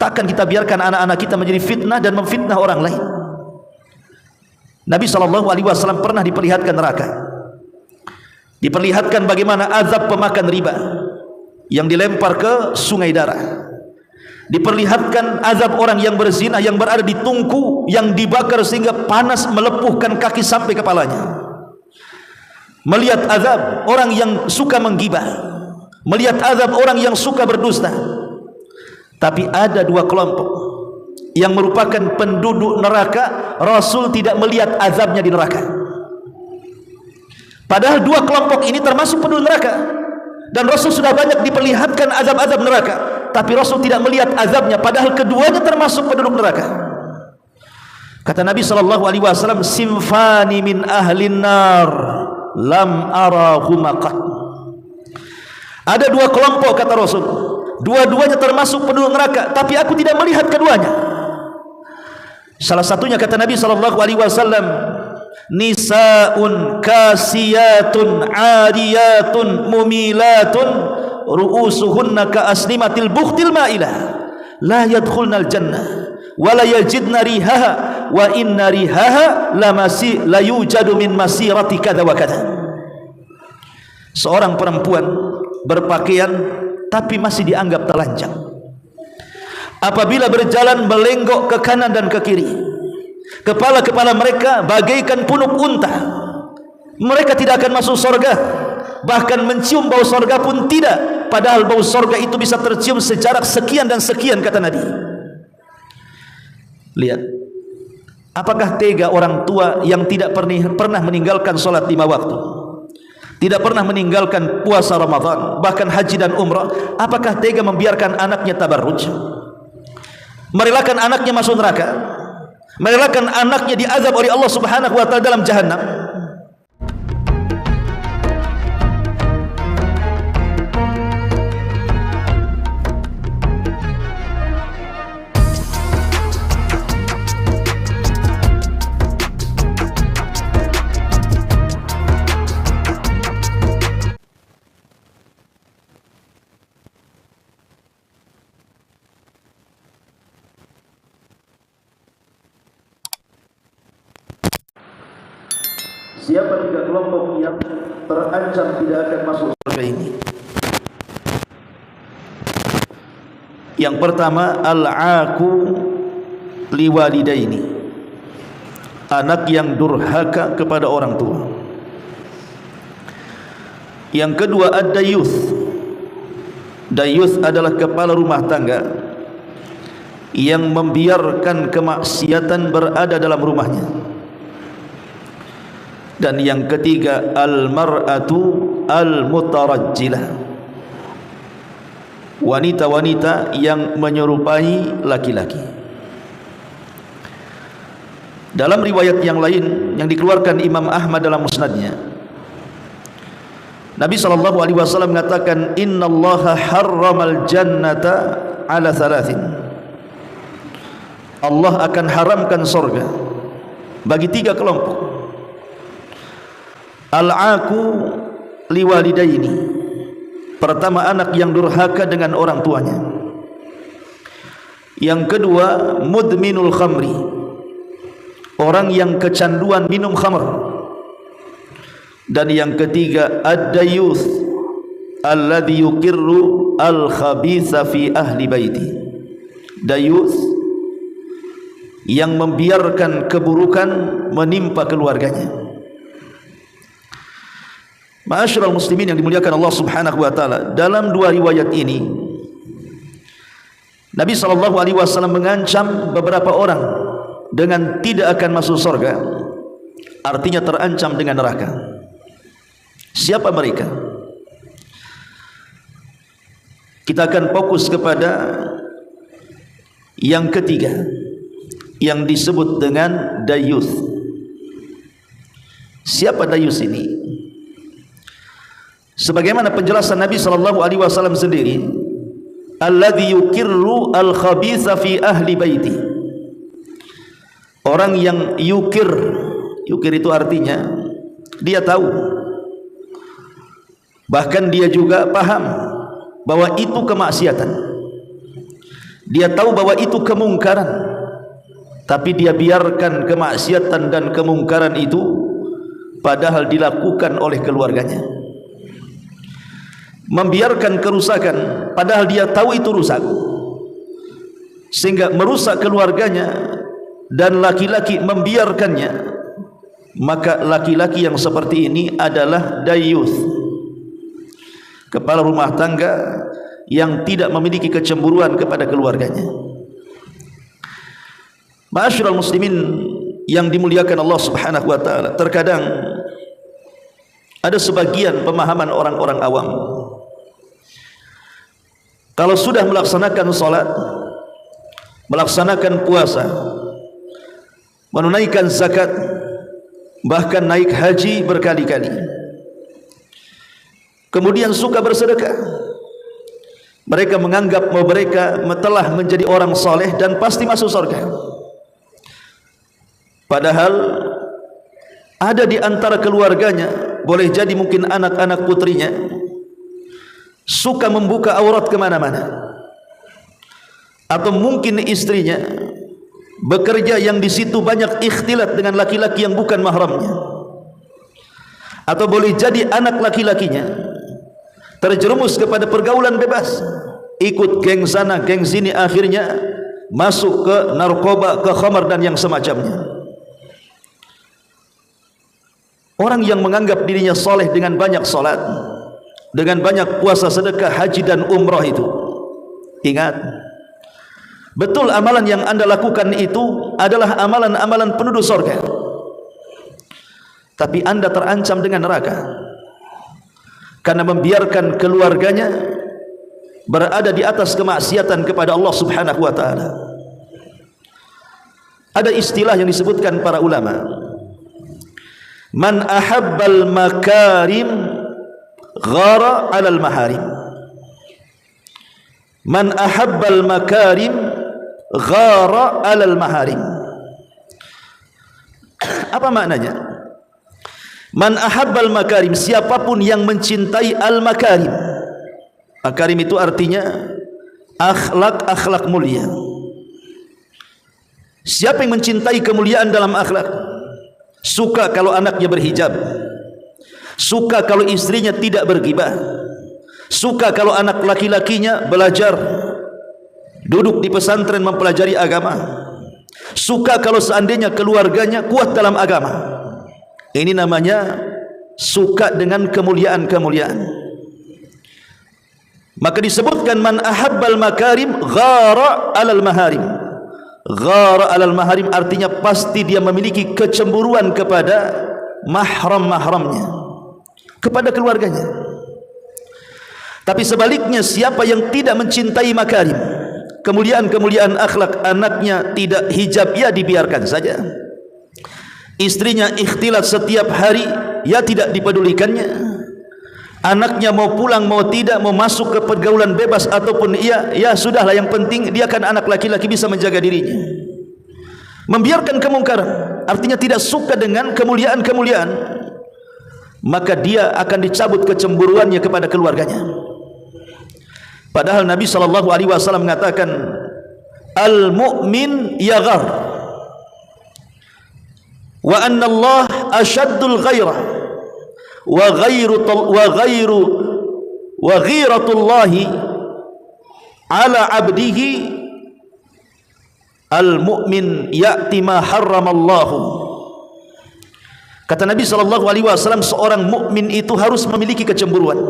Takkan kita biarkan anak-anak kita menjadi fitnah dan memfitnah orang lain. Nabi SAW pernah diperlihatkan neraka, diperlihatkan bagaimana azab pemakan riba yang dilempar ke sungai darah, diperlihatkan azab orang yang berzina yang berada di tungku yang dibakar sehingga panas melepuhkan kaki sampai kepalanya. Melihat azab orang yang suka menggibah, melihat azab orang yang suka berdusta. Tapi ada dua kelompok yang merupakan penduduk neraka, Rasul tidak melihat azabnya di neraka. Padahal dua kelompok ini termasuk penduduk neraka, dan Rasul sudah banyak diperlihatkan azab-azab neraka, tapi Rasul tidak melihat azabnya, padahal keduanya termasuk penduduk neraka. Kata Nabi SAW, simfani min ahlin nar lam arahuma qat. Ada dua kelompok, kata Rasul, dua-duanya termasuk penduduk neraka, tapi aku tidak melihat keduanya. Salah satunya, kata Nabi SAW, nisaun kasiyatun ariyatun mumilatun ru'usuhunna ka aslimatil bukhtil ma'ilah la yadkhulnal jannah wa la yajidna rihaha wa inna rihaha la yujadu min masirati kadha wa kadha. Seorang perempuan berpakaian tapi masih dianggap telanjang. Apabila berjalan melenggok ke kanan dan ke kiri, kepala-kepala mereka bagaikan punuk unta. Mereka tidak akan masuk surga, bahkan mencium bau surga pun tidak, padahal bau surga itu bisa tercium sejarak sekian dan sekian, kata Nabi. Lihat, apakah tega orang tua yang tidak pernah meninggalkan sholat 5 waktu, tidak pernah meninggalkan puasa Ramadan, bahkan haji dan umrah, apakah tega membiarkan anaknya tabarruj, merelakan anaknya masuk neraka, merelakan anaknya diazab oleh Allah Subhanahu wa taala dalam jahannam? Siapa tiga kelompok yang terancam tidak akan masuk surga ini? Yang pertama, al-aqu liwalidaini, anak yang durhaka kepada orang tua. Yang kedua, ad-dayuth. Dayuth adalah kepala rumah tangga yang membiarkan kemaksiatan berada dalam rumahnya. Dan yang ketiga, al-mar'atu al-mutarajjilah, wanita-wanita yang menyerupai laki-laki. Dalam riwayat yang lain yang dikeluarkan Imam Ahmad dalam musnadnya, Nabi SAW mengatakan, innallaha harramal jannata ala thalathin, Allah akan haramkan surga bagi 3 kelompok. Al-aqu liwalidaini, pertama anak yang durhaka dengan orang tuanya. Yang kedua, mudminul khamri, orang yang kecanduan minum khamr. Dan yang ketiga, ad-dayuth alladhi yuqirru al-khabitha fi ahli baiti, dayuth yang membiarkan keburukan menimpa keluarganya. Ma'asyiral muslimin yang dimuliakan Allah Subhanahu wa taala, dalam 2 riwayat ini Nabi SAW mengancam beberapa orang dengan tidak akan masuk surga, artinya terancam dengan neraka. Siapa mereka? Kita akan fokus kepada yang ketiga, yang disebut dengan dayuth. Siapa dayuth ini? Sebagaimana penjelasan Nabi SAW sendiri, alladhi yukirru al-khabitha fi ahli baiti, orang yang yukir itu artinya dia tahu, bahkan dia juga paham bahwa itu kemaksiatan, Dia tahu bahwa itu kemungkaran, tapi dia biarkan kemaksiatan dan kemungkaran itu padahal dilakukan oleh keluarganya. Membiarkan kerusakan padahal dia tahu itu rusak, sehingga merusak keluarganya, dan laki-laki membiarkannya, maka laki-laki yang seperti ini adalah dayuth, kepala rumah tangga yang tidak memiliki kecemburuan kepada keluarganya. Ma'asyiral muslimin yang dimuliakan Allah Subhanahu wa taala, terkadang ada sebagian pemahaman orang-orang awam, kalau sudah melaksanakan salat, melaksanakan puasa, menunaikan zakat, bahkan naik haji berkali-kali, kemudian suka bersedekah, mereka menganggap bahwa mereka telah menjadi orang soleh dan pasti masuk surga. Padahal ada di antara keluarganya, boleh jadi mungkin anak-anak putrinya, suka membuka aurat kemana-mana, atau mungkin istrinya bekerja yang di situ banyak ikhtilat dengan laki-laki yang bukan mahramnya, atau boleh jadi anak laki-lakinya terjerumus kepada pergaulan bebas, ikut geng sana geng sini, akhirnya masuk ke narkoba, ke khamar dan yang semacamnya. Orang yang menganggap dirinya soleh dengan banyak salat, dengan banyak puasa, sedekah, haji dan umrah itu, ingat, betul amalan yang anda lakukan itu adalah amalan-amalan penduduk surga, tapi anda terancam dengan neraka karena membiarkan keluarganya berada di atas kemaksiatan kepada Allah Subhanahu wa taala. Ada istilah yang disebutkan para ulama, man ahabbal makarim ghara 'alal maharim. Man ahabbal makarim ghara 'alal maharim. Apa maknanya? Man ahabbal makarim, siapapun yang mencintai al-makarim. Makarim itu artinya akhlak-akhlak mulia. Siapa yang mencintai kemuliaan dalam akhlak, suka kalau anaknya berhijab, suka kalau istrinya tidak bergibah, suka kalau anak laki-lakinya belajar, duduk di pesantren mempelajari agama, suka kalau seandainya keluarganya kuat dalam agama. Ini namanya suka dengan kemuliaan-kemuliaan. Maka disebutkan man ahabbal makarim ghara 'alal maharim. Ghara 'alal maharim artinya pasti dia memiliki kecemburuan kepada mahram-mahramnya, kepada keluarganya. Tapi sebaliknya, siapa yang tidak mencintai makarim, kemuliaan-kemuliaan akhlak, anaknya tidak hijab, ya dibiarkan saja. Istrinya ikhtilat setiap hari, ya tidak dipedulikannya. Anaknya mau pulang mau tidak, mau masuk ke pergaulan bebas ataupun ya sudahlah, yang penting dia kan anak laki-laki, bisa menjaga dirinya. Membiarkan kemungkaran artinya tidak suka dengan kemuliaan-kemuliaan, maka dia akan dicabut kecemburuannya kepada keluarganya. Padahal Nabi SAW mengatakan, al-mu'min yaghar wa anna Allah asyaddul ghairah wa ghiratullahi ala abdihi al-mu'min ya'ti ma harramallahu. Kata Nabi SAW, seorang mukmin itu harus memiliki kecemburuan,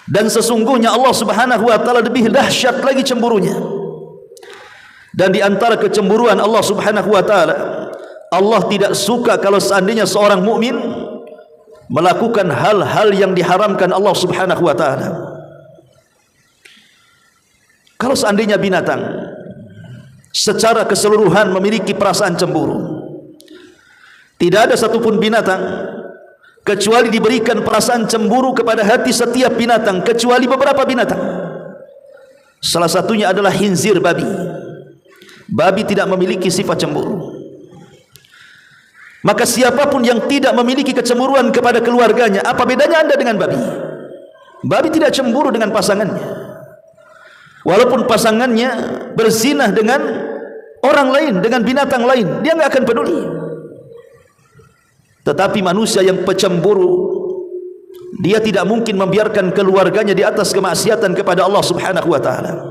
dan sesungguhnya Allah Subhanahu wa taala lebih dahsyat lagi cemburunya. Dan di antara kecemburuan Allah Subhanahu wa taala, Allah tidak suka kalau seandainya seorang mukmin melakukan hal-hal yang diharamkan Allah Subhanahu wa taala. Kalau seandainya binatang secara keseluruhan memiliki perasaan cemburu, tidak ada satupun binatang kecuali diberikan perasaan cemburu kepada hati setiap binatang, kecuali beberapa binatang. Salah satunya adalah khinzir, babi. Babi tidak memiliki sifat cemburu. Maka siapapun yang tidak memiliki kecemburuan kepada keluarganya, apa bedanya anda dengan babi? Babi tidak cemburu dengan pasangannya. Walaupun pasangannya berzinah dengan orang lain, dengan binatang lain, dia enggak akan peduli. Tetapi manusia yang pecemburu, dia tidak mungkin membiarkan keluarganya di atas kemaksiatan kepada Allah Subhanahu wa taala.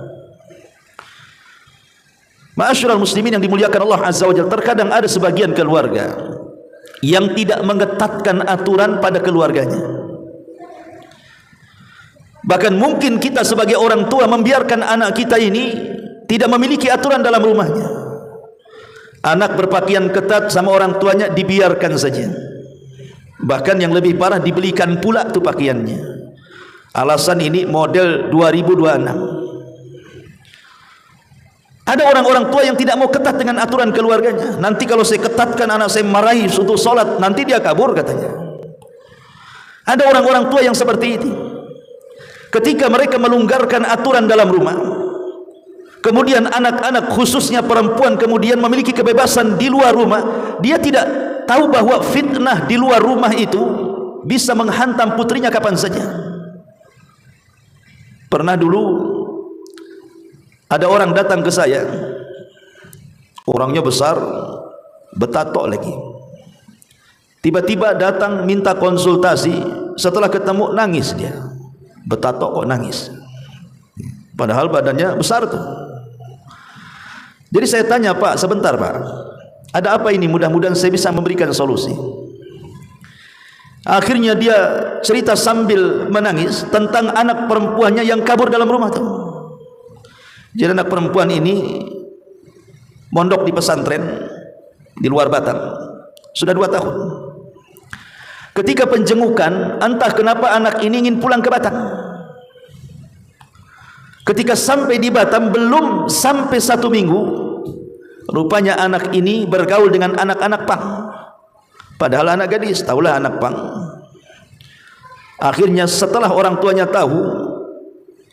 Ma'asyiral muslimin yang dimuliakan Allah Azza wa Jalla, terkadang ada sebagian keluarga yang tidak mengetatkan aturan pada keluarganya. Bahkan mungkin kita sebagai orang tua membiarkan anak kita ini tidak memiliki aturan dalam rumahnya. Anak berpakaian ketat sama orang tuanya dibiarkan saja. Bahkan yang lebih parah, dibelikan pula tuh pakaiannya. Alasan ini model 2026. Ada orang-orang tua yang tidak mau ketat dengan aturan keluarganya. Nanti kalau saya ketatkan anak saya marahi untuk sholat, nanti dia kabur katanya. Ada orang-orang tua yang seperti itu. Ketika mereka melonggarkan aturan dalam rumah, kemudian anak-anak khususnya perempuan kemudian memiliki kebebasan di luar rumah, dia tidak tahu bahwa fitnah di luar rumah itu bisa menghantam putrinya kapan saja. Pernah dulu ada orang datang ke saya, orangnya besar, betato lagi. Tiba-tiba datang minta konsultasi, setelah ketemu nangis dia. Betato kok nangis, padahal badannya besar tuh. Jadi saya tanya, Pak, sebentar Pak, ada apa ini? Mudah-mudahan saya bisa memberikan solusi. Akhirnya dia cerita sambil menangis tentang anak perempuannya yang kabur dalam rumah tuh. Jadi anak perempuan ini mondok di pesantren di luar Batam sudah 2 tahun. Ketika penjengukan, entah kenapa anak ini ingin pulang ke Batam. Ketika sampai di Batam, belum sampai 1 minggu, rupanya anak ini bergaul dengan anak-anak pang. Padahal anak gadis, tahulah anak pang. Akhirnya setelah orang tuanya tahu,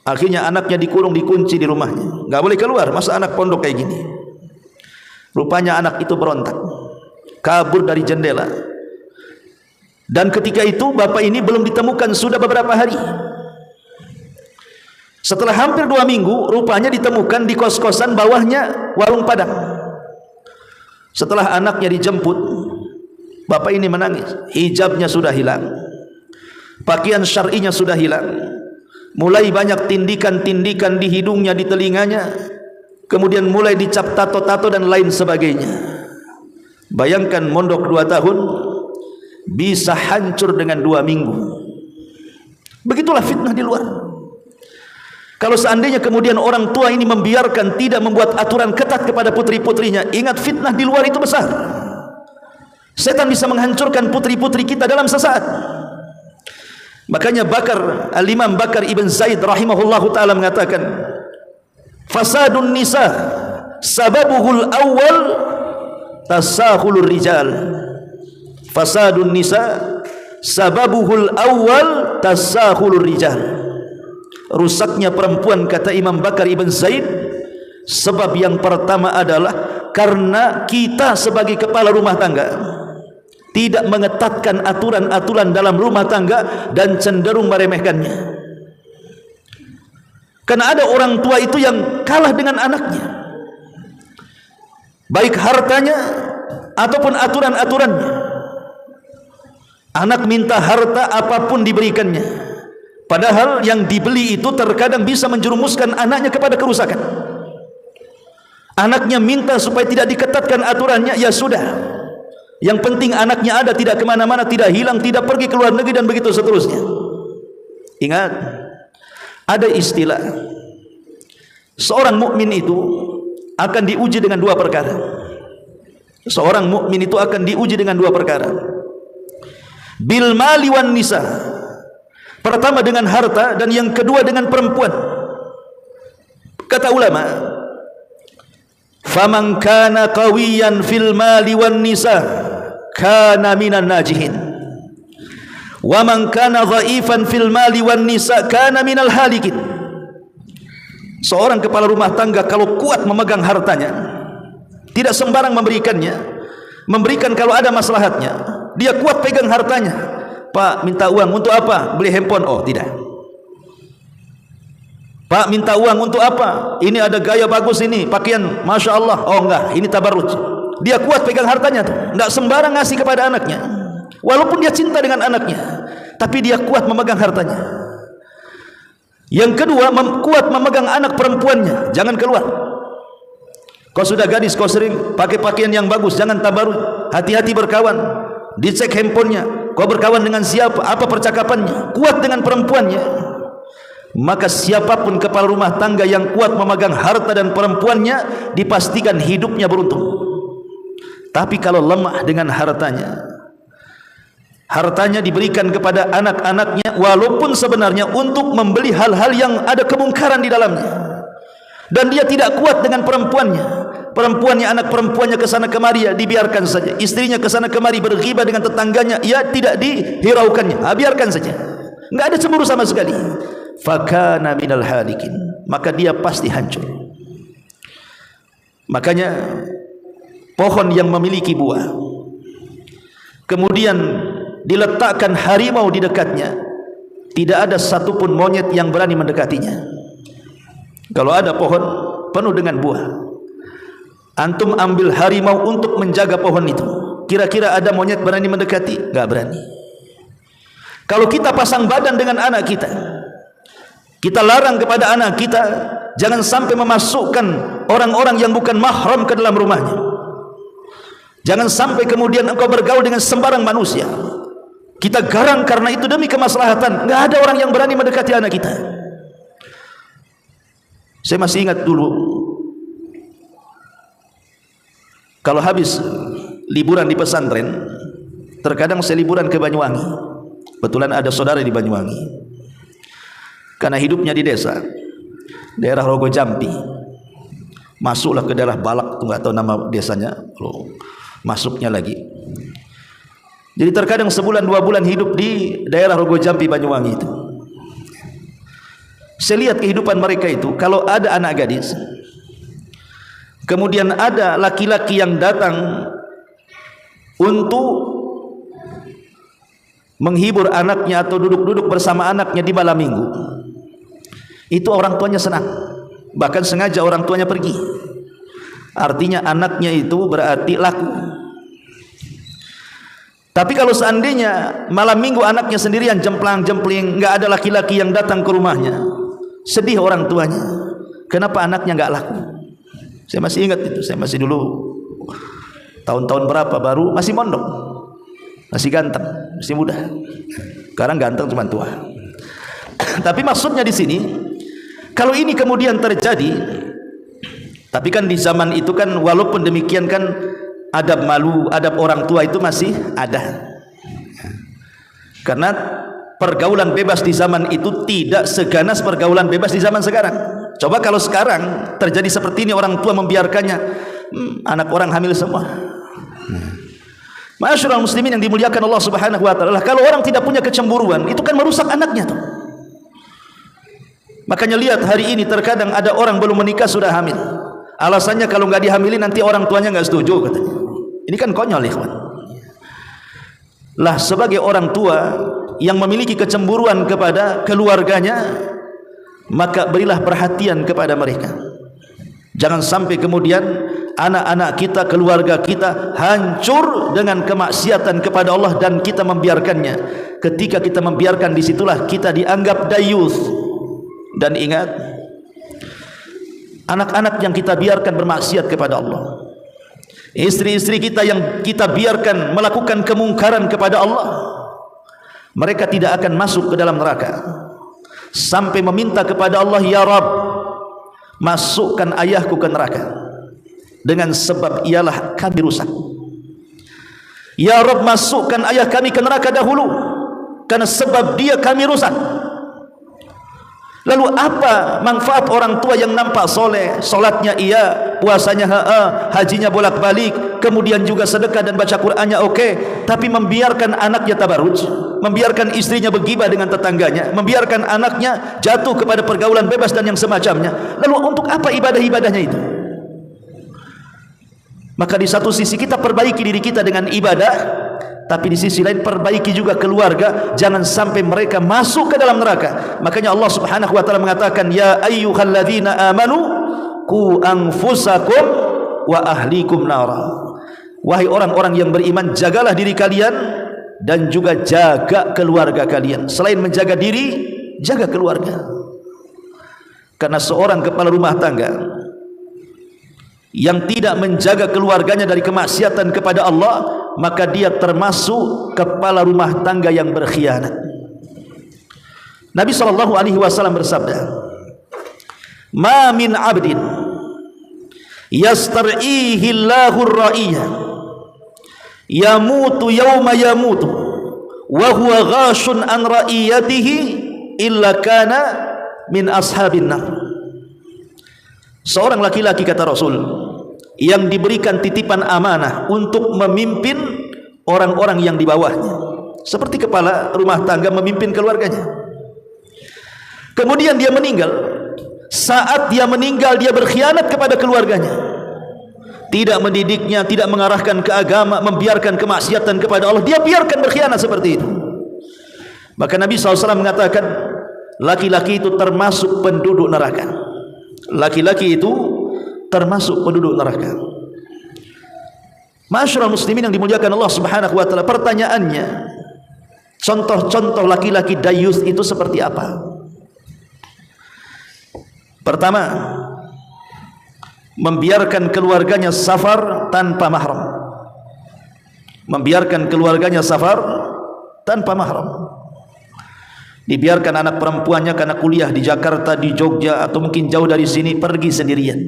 akhirnya anaknya dikurung, dikunci di rumahnya, nggak boleh keluar. Masa anak pondok kayak gini? Rupanya anak itu berontak, kabur dari jendela. Dan ketika itu bapak ini belum ditemukan sudah beberapa hari. Setelah hampir 2 minggu, rupanya ditemukan di kos-kosan bawahnya warung Padang. Setelah anaknya dijemput, bapak ini menangis. Hijabnya sudah hilang, pakaian syar'inya sudah hilang, mulai banyak tindikan-tindikan di hidungnya, di telinganya, kemudian mulai dicap tato-tato dan lain sebagainya. Bayangkan mondok 2 tahun bisa hancur dengan 2 minggu. Begitulah fitnah di luar. Kalau seandainya kemudian orang tua ini membiarkan, tidak membuat aturan ketat kepada putri-putrinya, ingat fitnah di luar itu besar. Setan bisa menghancurkan putri-putri kita dalam sesaat. Makanya Al-Imam Bakar Ibn Zaid rahimahullahu ta'ala mengatakan, fasadun nisa sababuhul awal tasahulur rijal. Fasadun nisa sababuhul awal tasahulur rijal. Rusaknya perempuan, kata Imam Bakar Ibn Zaid, sebab yang pertama adalah karena kita sebagai kepala rumah tangga tidak mengetatkan aturan-aturan dalam rumah tangga dan cenderung meremehkannya. Karena ada orang tua itu yang kalah dengan anaknya, baik hartanya ataupun aturan-aturannya. Anak minta harta apapun diberikannya, padahal yang dibeli itu terkadang bisa menjerumuskan anaknya kepada kerusakan. Anaknya minta supaya tidak diketatkan aturannya, ya sudah, yang penting anaknya ada, tidak kemana-mana, tidak hilang, tidak pergi ke luar negeri, dan begitu seterusnya. Ingat, ada istilah, seorang mukmin itu akan diuji dengan 2 perkara. Seorang mukmin itu akan diuji dengan 2 perkara. Bil mali wan nisa. Pertama dengan harta, dan yang kedua dengan perempuan. Kata ulama, faman kana qawiyan fil mali wan nisa kana minan najihin, wa man kana dhaifan fil mali wan nisa kana minal halikin. Seorang kepala rumah tangga kalau kuat memegang hartanya, tidak sembarang memberikannya, memberikan kalau ada maslahatnya. Dia kuat pegang hartanya. Pak, minta uang untuk apa? Beli handphone. Oh, tidak. Pak, minta uang untuk apa? Ini ada gaya bagus ini, pakaian, Masya Allah. Oh enggak, ini tabarruj. Dia kuat pegang hartanya tuh, enggak sembarang ngasih kepada anaknya. Walaupun dia cinta dengan anaknya, tapi dia kuat memegang hartanya. Yang kedua, kuat memegang anak perempuannya. Jangan keluar. Kau sudah gadis, kau sering pakai pakaian yang bagus, jangan tabarruj. Hati-hati berkawan. Dicek handphonenya. Kau berkawan dengan siapa? Apa percakapannya? Kuat dengan perempuannya. Maka siapapun kepala rumah tangga yang kuat memegang harta dan perempuannya, dipastikan hidupnya beruntung. Tapi kalau lemah dengan hartanya, hartanya diberikan kepada anak-anaknya, walaupun sebenarnya untuk membeli hal-hal yang ada kemungkaran di dalamnya, dan dia tidak kuat dengan perempuannya, anak perempuannya kesana kemari, ya dibiarkan saja. Istrinya kesana kemari berghibah dengan tetangganya, ya tidak dihiraukannya, biarkan saja, enggak ada cemburu sama sekali. Fakana minal halikin, maka dia pasti hancur. Makanya pohon yang memiliki buah, kemudian diletakkan harimau di dekatnya, tidak ada satupun monyet yang berani mendekatinya. Kalau ada pohon penuh dengan buah, antum ambil harimau untuk menjaga pohon itu, kira-kira ada monyet berani mendekati? Enggak berani. Kalau kita pasang badan dengan anak kita larang kepada anak kita jangan sampai memasukkan orang-orang yang bukan mahram ke dalam rumahnya. Jangan sampai kemudian engkau bergaul dengan sembarang manusia. Kita garang karena itu demi kemaslahatan. Enggak ada orang yang berani mendekati anak kita. Saya masih ingat dulu, kalau habis liburan di pesantren, terkadang saya liburan ke Banyuwangi. Kebetulan ada saudara di Banyuwangi. Karena hidupnya di desa, daerah Rogo Jampi. Masuklah ke daerah Balak, nggak tahu nama desanya, masuknya lagi. Jadi terkadang sebulan 2 bulan hidup di daerah Rogo Jampi Banyuwangi itu. Saya lihat kehidupan mereka itu, kalau ada anak gadis, kemudian ada laki-laki yang datang untuk menghibur anaknya atau duduk-duduk bersama anaknya di malam minggu, itu orang tuanya senang, bahkan sengaja orang tuanya pergi. Artinya anaknya itu berarti laku. Tapi kalau seandainya malam minggu anaknya sendirian jemplang-jempling, enggak ada laki-laki yang datang ke rumahnya, sedih orang tuanya. Kenapa anaknya enggak laku? Saya masih ingat itu. Saya masih dulu tahun-tahun berapa baru masih mondok, masih ganteng, masih muda. Sekarang ganteng cuma tua. Tapi maksudnya di sini, kalau ini kemudian terjadi, tapi kan di zaman itu kan walaupun demikian kan adab malu, adab orang tua itu masih ada. Karena pergaulan bebas di zaman itu tidak seganas pergaulan bebas di zaman sekarang. Coba kalau sekarang terjadi seperti ini, orang tua membiarkannya, anak orang hamil semua. Ma'asyiral muslimin yang dimuliakan Allah Subhanahu wa taala, kalau orang tidak punya kecemburuan, itu kan merusak anaknya tuh. Makanya lihat hari ini terkadang ada orang belum menikah sudah hamil. Alasannya kalau nggak dihamilin nanti orang tuanya nggak setuju katanya. Ini kan konyol, ikhwan. Lah sebagai orang tua yang memiliki kecemburuan kepada keluarganya, maka berilah perhatian kepada mereka. Jangan sampai kemudian anak-anak kita, keluarga kita hancur dengan kemaksiatan kepada Allah dan kita membiarkannya. Ketika kita membiarkan, disitulah kita dianggap dayuth. Dan ingat, anak-anak yang kita biarkan bermaksiat kepada Allah, istri-istri kita yang kita biarkan melakukan kemungkaran kepada Allah, mereka tidak akan masuk ke dalam neraka sampai meminta kepada Allah, ya Rabb, masukkan ayahku ke neraka dengan sebab ialah kami rusak. Ya Rabb, masukkan ayah kami ke neraka dahulu karena sebab dia kami rusak. Lalu apa manfaat orang tua yang nampak soleh, solatnya iya, puasanya hajinya bolak-balik, kemudian juga sedekah dan baca Qur'annya oke, tapi membiarkan anaknya tabarruj, membiarkan istrinya bergibah dengan tetangganya, membiarkan anaknya jatuh kepada pergaulan bebas dan yang semacamnya. Lalu untuk apa ibadah-ibadahnya itu? Maka di satu sisi kita perbaiki diri kita dengan ibadah, tapi di sisi lain perbaiki juga keluarga, jangan sampai mereka masuk ke dalam neraka. Makanya Allah Subhanahu wa taala mengatakan, ya ayyuhalladzina amanu qu anfusakum wa ahlikum nara. Wahai orang-orang yang beriman, jagalah diri kalian dan juga jaga keluarga kalian. Selain menjaga diri, jaga keluarga. Karena seorang kepala rumah tangga yang tidak menjaga keluarganya dari kemaksiatan kepada Allah, maka dia termasuk kepala rumah tangga yang berkhianat. Nabi SAW bersabda, ma min abdin yastar'ihi Allahur ra'iyah yamutu yawma yamutu wa huwa ghashun an ra'iyatihi illa kana min ashabin nar. Seorang laki-laki, kata Rasul, yang diberikan titipan amanah untuk memimpin orang-orang yang di bawahnya, seperti kepala rumah tangga memimpin keluarganya. Kemudian dia meninggal. Saat dia meninggal, dia berkhianat kepada keluarganya, tidak mendidiknya, tidak mengarahkan ke agama, membiarkan kemaksiatan kepada Allah, dia biarkan berkhianat seperti itu. Maka Nabi SAW mengatakan, laki-laki itu termasuk penduduk neraka. Laki-laki itu termasuk penduduk neraka. Masyarul muslimin yang dimuliakan Allah Subhanahu wa taala, pertanyaannya, contoh-contoh laki-laki dayus itu seperti apa? Pertama, membiarkan keluarganya safar tanpa mahram. Membiarkan keluarganya safar tanpa mahram. Dibiarkan anak perempuannya karena kuliah di Jakarta, di Jogja, atau mungkin jauh dari sini, pergi sendirian,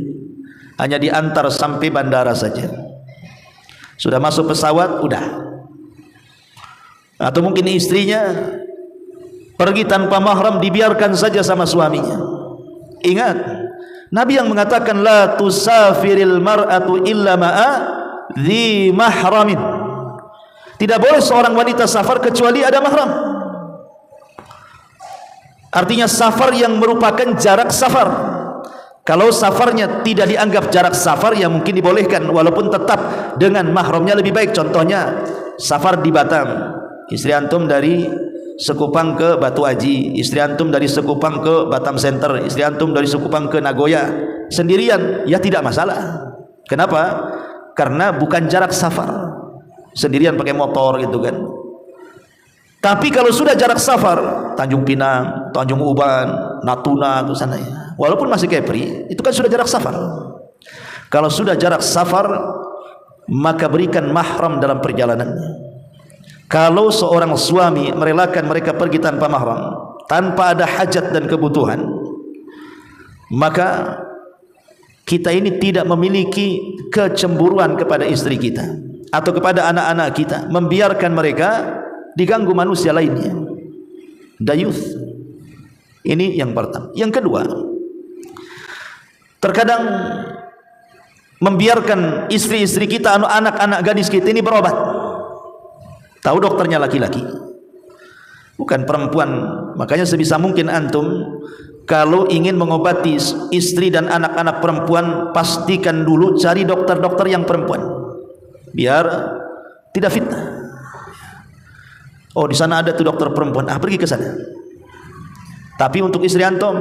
hanya diantar sampai bandara saja. Sudah masuk pesawat, udah. Atau mungkin istrinya pergi tanpa mahram, dibiarkan saja sama suaminya. Ingat, Nabi yang mengatakan, la tusafiril mar'atu illa ma'a dhi mahramin. Tidak boleh seorang wanita safar kecuali ada mahram. Artinya safar yang merupakan jarak safar. Kalau safarnya tidak dianggap jarak safar, ya mungkin dibolehkan, walaupun tetap dengan mahramnya lebih baik. Contohnya safar di Batam, istri antum dari Sekupang ke Batu Aji, istri antum dari Sekupang ke Batam Center, istri antum dari Sekupang ke Nagoya, sendirian, ya tidak masalah. Kenapa? Karena bukan jarak safar, sendirian pakai motor gitu kan. Tapi kalau sudah jarak safar, Tanjung Pinang, Tanjung Uban, Natuna ke sana ya, walaupun masih Kepri, itu kan sudah jarak safar. Kalau sudah jarak safar, maka berikan mahram dalam perjalanannya. Kalau seorang suami merelakan mereka pergi tanpa mahram, tanpa ada hajat dan kebutuhan, maka kita ini tidak memiliki kecemburuan kepada istri kita atau kepada anak-anak kita, membiarkan mereka diganggu manusia lainnya. Dayuth. Ini yang pertama. Yang kedua, terkadang membiarkan istri-istri kita, anak-anak gadis kita ini berobat. Tahu dokternya laki-laki, bukan perempuan. Makanya sebisa mungkin antum kalau ingin mengobati istri dan anak-anak perempuan, pastikan dulu cari dokter-dokter yang perempuan, biar tidak fitnah. Oh, di sana ada tuh dokter perempuan, pergi ke sana. Tapi untuk istri antum,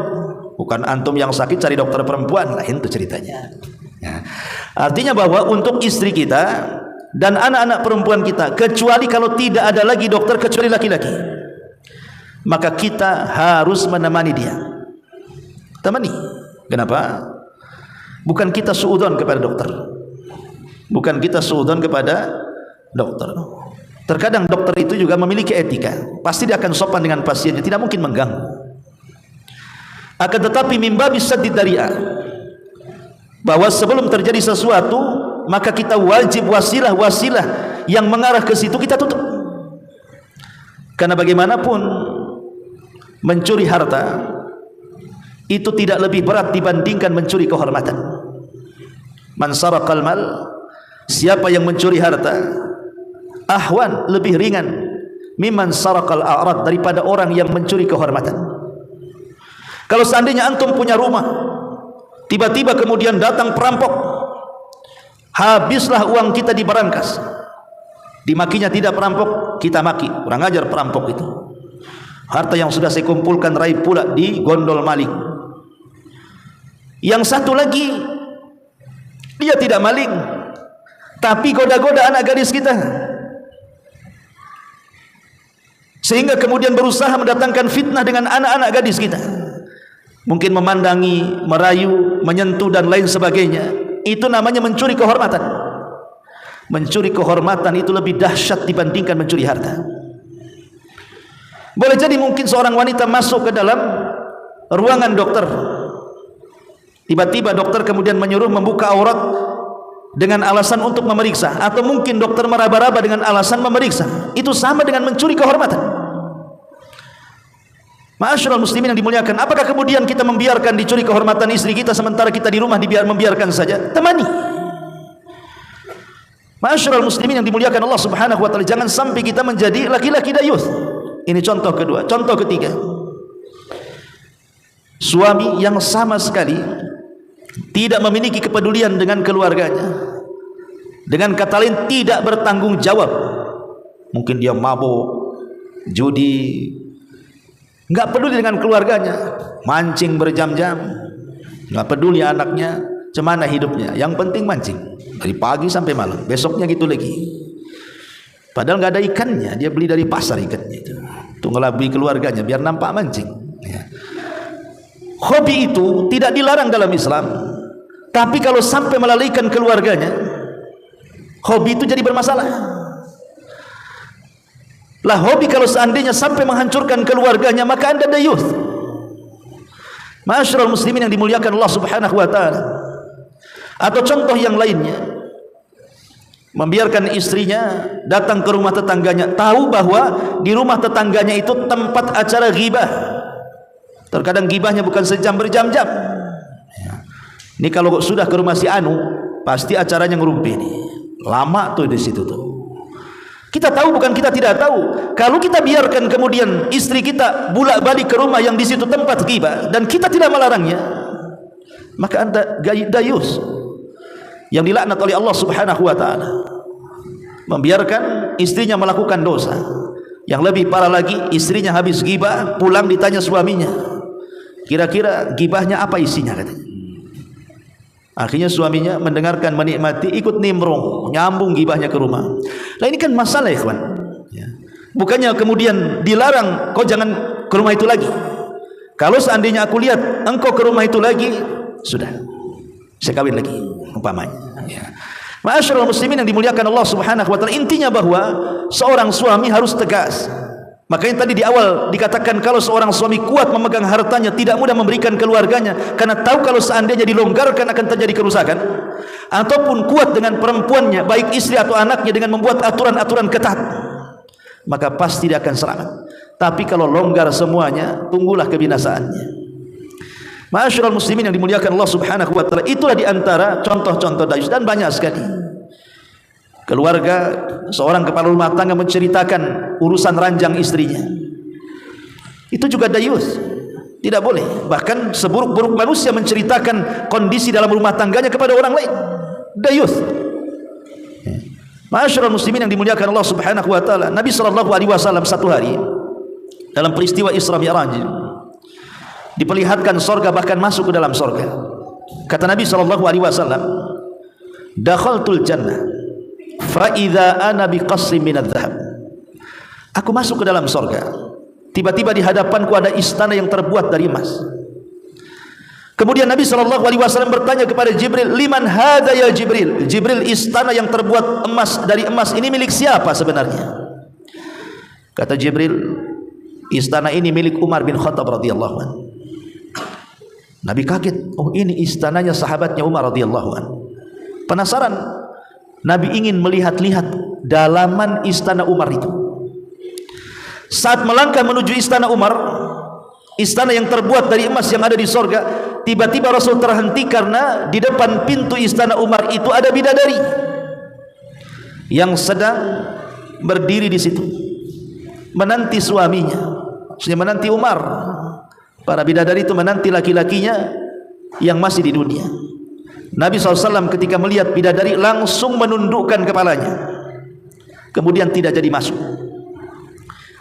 bukan antum yang sakit cari dokter perempuan, lain itu ceritanya. Ya. Artinya bahwa untuk istri kita dan anak-anak perempuan kita, kecuali kalau tidak ada lagi dokter kecuali laki-laki, maka kita harus menemani dia. Temani. Kenapa? Bukan kita suudzon kepada dokter, bukan kita suudzon kepada dokter. Terkadang dokter itu juga memiliki etika. Pasti dia akan sopan dengan pasiennya, tidak mungkin mengganggu. Akan tetapi mimba bisa didariah, bahwa sebelum terjadi sesuatu, maka kita wajib wasilah-wasilah yang mengarah ke situ kita tutup. Karena bagaimanapun mencuri harta itu tidak lebih berat dibandingkan mencuri kehormatan. Man saraqal mal, siapa yang mencuri harta, ahwan, lebih ringan, mimman saraqal a'rad, daripada orang yang mencuri kehormatan. Kalau seandainya antum punya rumah, tiba-tiba kemudian datang perampok, habislah uang kita di berangkas, Dimakinya tidak perampok, kita maki. Kurang ajar perampok itu. Harta yang sudah saya kumpulkan raib pula di gondol maling. Yang satu lagi, dia tidak maling, tapi goda-goda anak gadis kita, sehingga kemudian berusaha mendatangkan fitnah dengan anak-anak gadis kita. Mungkin memandangi, merayu, menyentuh dan lain sebagainya. Itu namanya mencuri kehormatan. Mencuri kehormatan itu lebih dahsyat dibandingkan mencuri harta. Boleh jadi mungkin seorang wanita masuk ke dalam ruangan dokter, tiba-tiba dokter kemudian menyuruh membuka aurat dengan alasan untuk memeriksa, atau mungkin dokter meraba-raba dengan alasan memeriksa. Itu sama dengan mencuri kehormatan. Ma'asyiral muslimin yang dimuliakan, apakah kemudian kita membiarkan dicuri kehormatan istri kita sementara kita di rumah membiarkan saja? Temani. Ma'asyiral muslimin yang dimuliakan Allah Subhanahu wa taala, jangan sampai kita menjadi laki-laki dayuth. Ini contoh kedua. Contoh ketiga, suami yang sama sekali tidak memiliki kepedulian dengan keluarganya. Dengan kata lain, tidak bertanggung jawab. Mungkin dia mabuk, judi, nggak peduli dengan keluarganya, mancing berjam-jam, nggak peduli anaknya cemana hidupnya, yang penting mancing dari pagi sampai malam, besoknya gitu lagi. Padahal nggak ada ikannya, dia beli dari pasar ikannya itu, ngelabui keluarganya biar nampak mancing. Hobi itu tidak dilarang dalam Islam, tapi kalau sampai melalaikan keluarganya, hobi itu jadi bermasalah. Lah hobi kalau seandainya sampai menghancurkan keluarganya, maka anda dayuth. Ma'asyiral muslimin yang dimuliakan Allah Subhanahu wa taala. Atau contoh yang lainnya, membiarkan istrinya datang ke rumah tetangganya, tahu bahwa di rumah tetangganya itu tempat acara ghibah. Terkadang ghibahnya bukan sejam berjam-jam. Ini kalau sudah ke rumah si Anu, pasti acaranya ngerumpi nih. Lama tuh di situ tuh. Kita tahu bukan kita tidak tahu. Kalau kita biarkan kemudian istri kita bolak-balik ke rumah yang di situ tempat ghibah dan kita tidak melarangnya, maka anda dayus yang dilaknat oleh Allah Subhanahu wa taala. Membiarkan istrinya melakukan dosa. Yang lebih parah lagi, istrinya habis ghibah, pulang ditanya suaminya, kira-kira ghibahnya apa isinya katanya. Akhirnya suaminya mendengarkan, menikmati, ikut nimbrung, nyambung ghibahnya ke rumah. Nah ini kan masalah ikhwan. Bukannya kemudian dilarang, kau jangan ke rumah itu lagi. Kalau seandainya aku lihat engkau ke rumah itu lagi, sudah, saya kawin lagi, umpamanya. Ma'asyiral muslimin yang dimuliakan Allah Subhanahu wa taala, intinya bahwa seorang suami harus tegas. Makanya tadi di awal dikatakan kalau seorang suami kuat memegang hartanya, tidak mudah memberikan keluarganya, karena tahu kalau seandainya dilonggarkan akan terjadi kerusakan. Ataupun kuat dengan perempuannya, baik istri atau anaknya, dengan membuat aturan-aturan ketat, maka pasti dia akan selamat. Tapi kalau longgar semuanya, tunggulah kebinasaannya. Ma'asyiral muslimin yang dimuliakan Allah Subhanahu wa taala, itulah diantara contoh-contoh dayus, dan banyak sekali. Keluarga, seorang kepala rumah tangga menceritakan urusan ranjang istrinya, itu juga dayus. Tidak boleh. Bahkan seburuk-buruk manusia menceritakan kondisi dalam rumah tangganya kepada orang lain, dayus. Ma'asyiral muslimin yang dimuliakan Allah Subhanahu wa taala, Nabi sallallahu alaihi wasallam satu hari dalam peristiwa Isra Mi'raj diperlihatkan sorga, bahkan masuk ke dalam sorga. Kata Nabi sallallahu alaihi wasallam, dakhaltul jannah fa idza ana biqasrin minadz dzahab. Aku masuk ke dalam sorga, tiba-tiba di hadapanku ada istana yang terbuat dari emas. Kemudian Nabi sallallahu alaihi wasallam bertanya kepada Jibril, liman hadza ya Jibril? Jibril, istana yang terbuat emas, dari emas ini milik siapa sebenarnya? Kata Jibril, istana ini milik Umar bin Khattab radhiyallahu anhu. Nabi kaget, oh ini istananya sahabatnya Umar radhiyallahu anhu. Penasaran, Nabi ingin melihat-lihat dalaman istana Umar itu. Saat melangkah menuju istana Umar, istana yang terbuat dari emas yang ada di sorga, tiba-tiba Rasul terhenti karena di depan pintu istana Umar itu ada bidadari yang sedang berdiri di situ menanti suaminya, maksudnya menanti Umar. Para bidadari itu menanti laki-lakinya yang masih di dunia. Nabi SAW ketika melihat bidadari langsung menundukkan kepalanya. Kemudian tidak jadi masuk.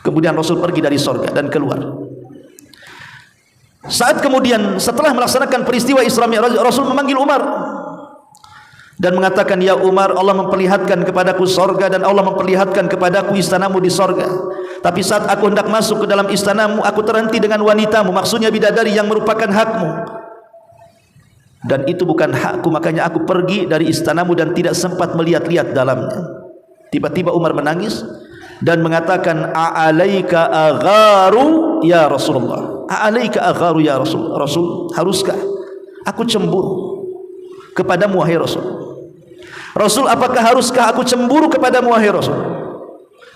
Kemudian Rasul pergi dari sorga dan keluar. Saat kemudian setelah melaksanakan peristiwa Isra Mi'raj, Rasul memanggil Umar dan mengatakan, ya Umar, Allah memperlihatkan kepadaku sorga dan Allah memperlihatkan kepadaku istanamu di sorga. Tapi saat aku hendak masuk ke dalam istanamu, aku terhenti dengan wanitamu, maksudnya bidadari yang merupakan hakmu. Dan itu bukan hakku, makanya aku pergi dari istanamu dan tidak sempat melihat-lihat dalamnya. Tiba-tiba Umar menangis dan mengatakan, a'alaika agharu ya Rasulullah, a'alaika agharu ya Rasul. Rasul, haruskah aku cemburu kepadamu wahai Rasul? Rasul, apakah haruskah aku cemburu kepadamu wahai Rasul?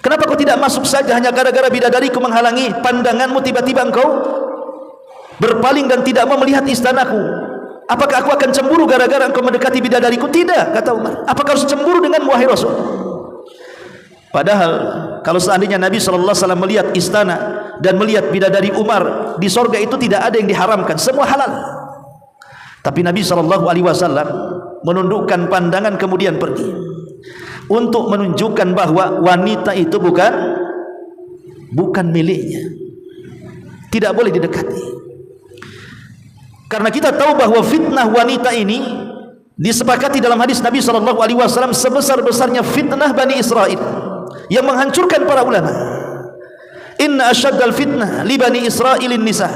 Kenapa kau tidak masuk saja hanya gara-gara bidadariku menghalangi pandanganmu, tiba-tiba engkau berpaling dan tidak mau melihat istanaku? Apakah aku akan cemburu gara-gara engkau mendekati bidadariku? Tidak, kata Umar. Apakah harus cemburu denganmu wahai Rasul? Padahal kalau seandainya Nabi SAW melihat istana dan melihat bidadari Umar di sorga, itu tidak ada yang diharamkan, semua halal. Tapi Nabi SAW menundukkan pandangan kemudian pergi untuk menunjukkan bahwa wanita itu bukan miliknya, tidak boleh didekati. Karena kita tahu bahwa fitnah wanita ini disepakati dalam hadis Nabi SAW sebesar-besarnya fitnah Bani Israel yang menghancurkan para ulama. Inna asyaddal fitnah li Bani Israilin nisa.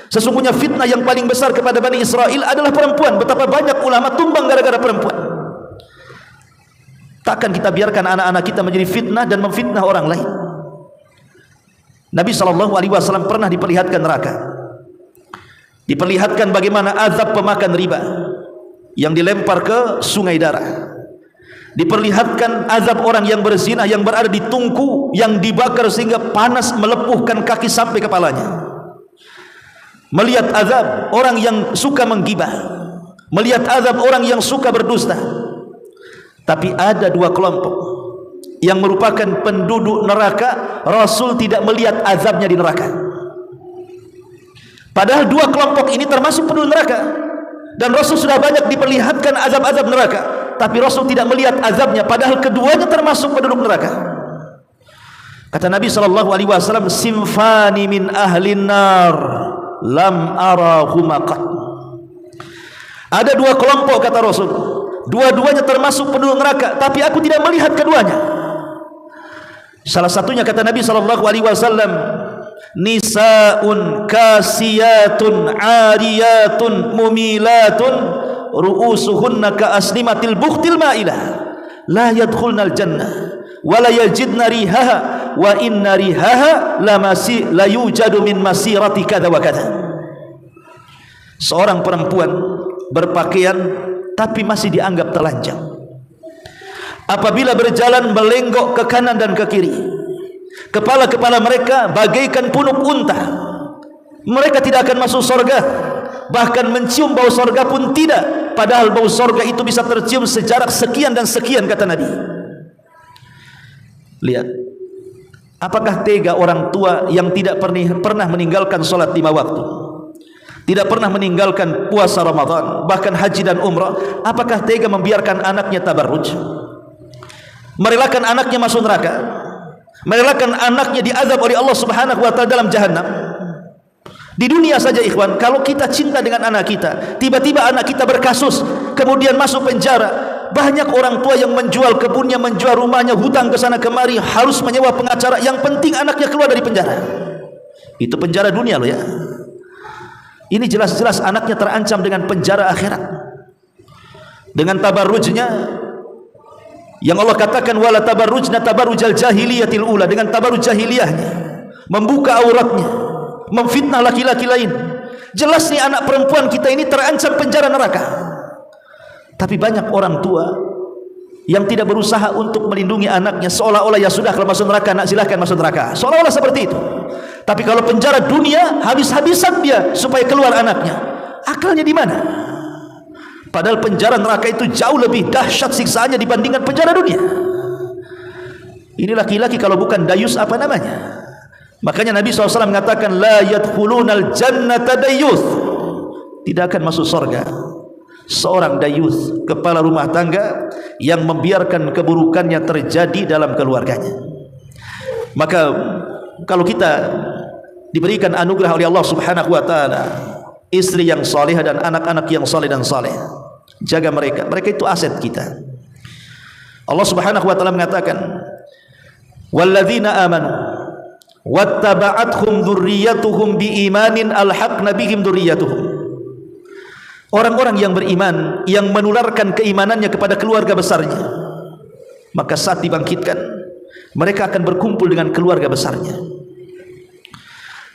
Sesungguhnya fitnah yang paling besar kepada Bani Israel adalah perempuan. Betapa banyak ulama tumbang gara-gara perempuan. Takkan kita biarkan anak-anak kita menjadi fitnah dan memfitnah orang lain. Nabi SAW pernah diperlihatkan neraka, diperlihatkan bagaimana azab pemakan riba yang dilempar ke sungai darah, diperlihatkan azab orang yang berzina yang berada di tungku yang dibakar sehingga panas melepuhkan kaki sampai kepalanya. Melihat azab orang yang suka menggibah, melihat azab orang yang suka berdusta. Tapi ada dua kelompok yang merupakan penduduk neraka, Rasul tidak melihat azabnya di neraka. Padahal dua kelompok ini termasuk penduduk neraka, dan Rasul sudah banyak diperlihatkan azab-azab neraka, tapi Rasul tidak melihat azabnya, padahal keduanya termasuk penduduk neraka. Kata Nabi SAW, simfani min ahlin nar lam arahuma qat. Ada dua kelompok, kata Rasul, dua-duanya termasuk penduduk neraka, tapi aku tidak melihat keduanya. Salah satunya kata Nabi SAW, nisaun kasiyatun ariyatun mumilatun ru'usuhunna ka aslimatil bukhtil ma'ilah la yadkhulnal jannah wa la yajidna rihaha wa inna rihaha la yujadu min masirati kada wa kada. Seorang perempuan berpakaian tapi masih dianggap telanjang. Apabila berjalan melenggok ke kanan dan ke kiri, kepala-kepala mereka bagaikan punuk unta. Mereka tidak akan masuk surga, bahkan mencium bau surga pun tidak, padahal bau surga itu bisa tercium sejarak sekian dan sekian, kata Nabi. Lihat, apakah tega orang tua yang tidak pernah meninggalkan sholat 5 waktu, tidak pernah meninggalkan puasa Ramadan, bahkan haji dan umrah, apakah tega membiarkan anaknya tabarruj, merelakan anaknya masuk neraka, merelakan anaknya diazab oleh Allah Subhanahu wa taala dalam jahannam? Di dunia saja ikhwan, kalau kita cinta dengan anak kita, tiba-tiba anak kita berkasus, kemudian masuk penjara, banyak orang tua yang menjual kebunnya, menjual rumahnya, hutang ke sana kemari, harus menyewa pengacara, yang penting anaknya keluar dari penjara. Itu penjara dunia loh ya. Ini jelas-jelas anaknya terancam dengan penjara akhirat. Dengan tabarrujnya yang Allah katakan wala tabarrujna tabarrujal jahiliyatil ula, dengan tabarruj jahiliyahnya, membuka auratnya, memfitnah laki-laki lain. Jelas nih anak perempuan kita ini terancam penjara neraka. Tapi banyak orang tua yang tidak berusaha untuk melindungi anaknya, seolah-olah ya sudah kalau masuk neraka nak silahkan masuk neraka, seolah-olah seperti itu. Tapi kalau penjara dunia habis-habisan dia supaya keluar anaknya. Akalnya di mana? Padahal penjara neraka itu jauh lebih dahsyat siksaannya dibandingkan penjara dunia. Ini laki-laki kalau bukan dayus apa namanya? Makanya Nabi SAW mengatakan la yadkhulunal jannata dayyuth, tidak akan masuk surga seorang dayuth, kepala rumah tangga yang membiarkan keburukannya terjadi dalam keluarganya. Maka kalau kita diberikan anugerah oleh Allah Subhanahu wa taala istri yang saleh dan anak-anak yang saleh dan saleh, jaga mereka. Mereka itu aset kita. Allah Subhanahu wa taala mengatakan, "Walladzina amanu wattaba'athum dzurriyyatuhum biimanin alhaqna bihim dzurriyyatuhum." Orang-orang yang beriman yang menularkan keimanannya kepada keluarga besarnya, maka saat dibangkitkan mereka akan berkumpul dengan keluarga besarnya.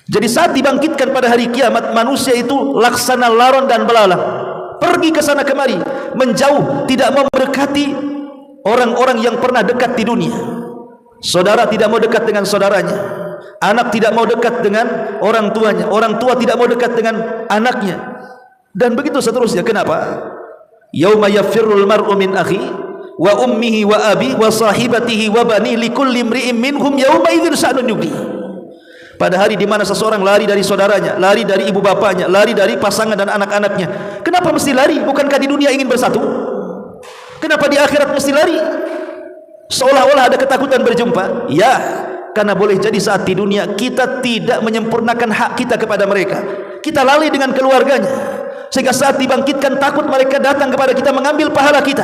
Jadi saat dibangkitkan pada hari kiamat, manusia itu laksana laron dan belalang, pergi ke sana kemari, menjauh, tidak mau mendekati orang-orang yang pernah dekat di dunia. Saudara tidak mau dekat dengan saudaranya, anak tidak mau dekat dengan orang tuanya, orang tua tidak mau dekat dengan anaknya, dan begitu seterusnya. Kenapa? Yauma yafirrul mar'u min akhi wa ummihi wa abi wa sahibatihi wa bani likulli imri'in minhum yauma idzin sha'nun yughni. Pada hari di mana seseorang lari dari saudaranya, lari dari ibu bapanya, lari dari pasangan dan anak-anaknya. Kenapa mesti lari? Bukankah di dunia ingin bersatu? Kenapa di akhirat mesti lari? Seolah-olah ada ketakutan berjumpa. Ya, karena boleh jadi saat di dunia kita tidak menyempurnakan hak kita kepada mereka. Kita lalai dengan keluarganya, sehingga saat dibangkitkan takut mereka datang kepada kita mengambil pahala kita.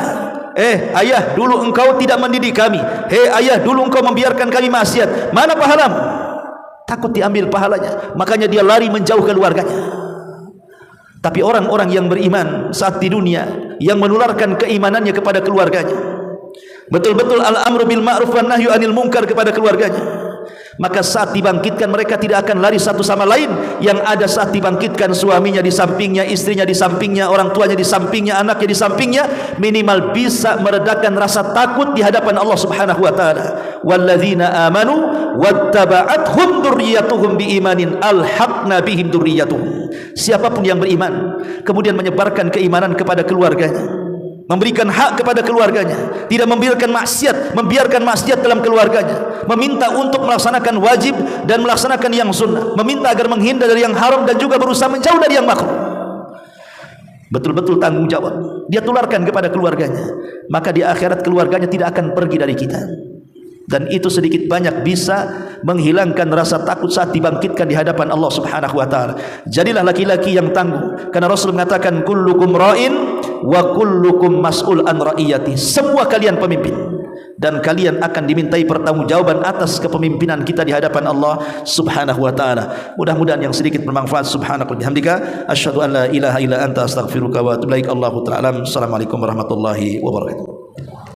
Ayah, dulu engkau tidak mendidik kami. Ayah, dulu engkau membiarkan kami maksiat. Mana pahalamu? Takut diambil pahalanya, makanya dia lari menjauh keluarganya. Tapi orang-orang yang beriman saat di dunia, yang menularkan keimanannya kepada keluarganya, betul-betul al-amru bil ma'ruf wan nahyu anil munkar kepada keluarganya, maka saat dibangkitkan mereka tidak akan lari satu sama lain. Yang ada saat dibangkitkan suaminya di sampingnya, istrinya di sampingnya, orang tuanya di sampingnya, anaknya di sampingnya, minimal bisa meredakan rasa takut di hadapan Allah Subhanahu wa taala. Walladzina amanu wattaba'athum dzurriyyatuhum biimanin alhaqna bihim dzurriyyatuhum. Siapapun yang beriman kemudian menyebarkan keimanan kepada keluarganya, memberikan hak kepada keluarganya, tidak membiarkan maksiat dalam keluarganya, meminta untuk melaksanakan wajib dan melaksanakan yang sunnah, meminta agar menghindar dari yang haram dan juga berusaha menjauh dari yang makruh, betul-betul tanggung jawab dia tularkan kepada keluarganya, maka di akhirat keluarganya tidak akan pergi dari kita. Dan itu sedikit banyak bisa menghilangkan rasa takut saat dibangkitkan di hadapan Allah Subhanahu wa taala. Jadilah laki-laki yang tangguh, karena Rasul mengatakan kullukum ra'in wa kullukum mas'ul an ra'iyati. Semua kalian pemimpin dan kalian akan dimintai pertanggungjawaban atas kepemimpinan kita di hadapan Allah Subhanahu wa taala. Mudah-mudahan yang sedikit bermanfaat. Subhanaka wa bihamdika asyhadu an la ilaha illa anta astaghfiruka wa atubu ilaik. Allahu ta'ala. Assalamualaikum warahmatullahi wabarakatuh.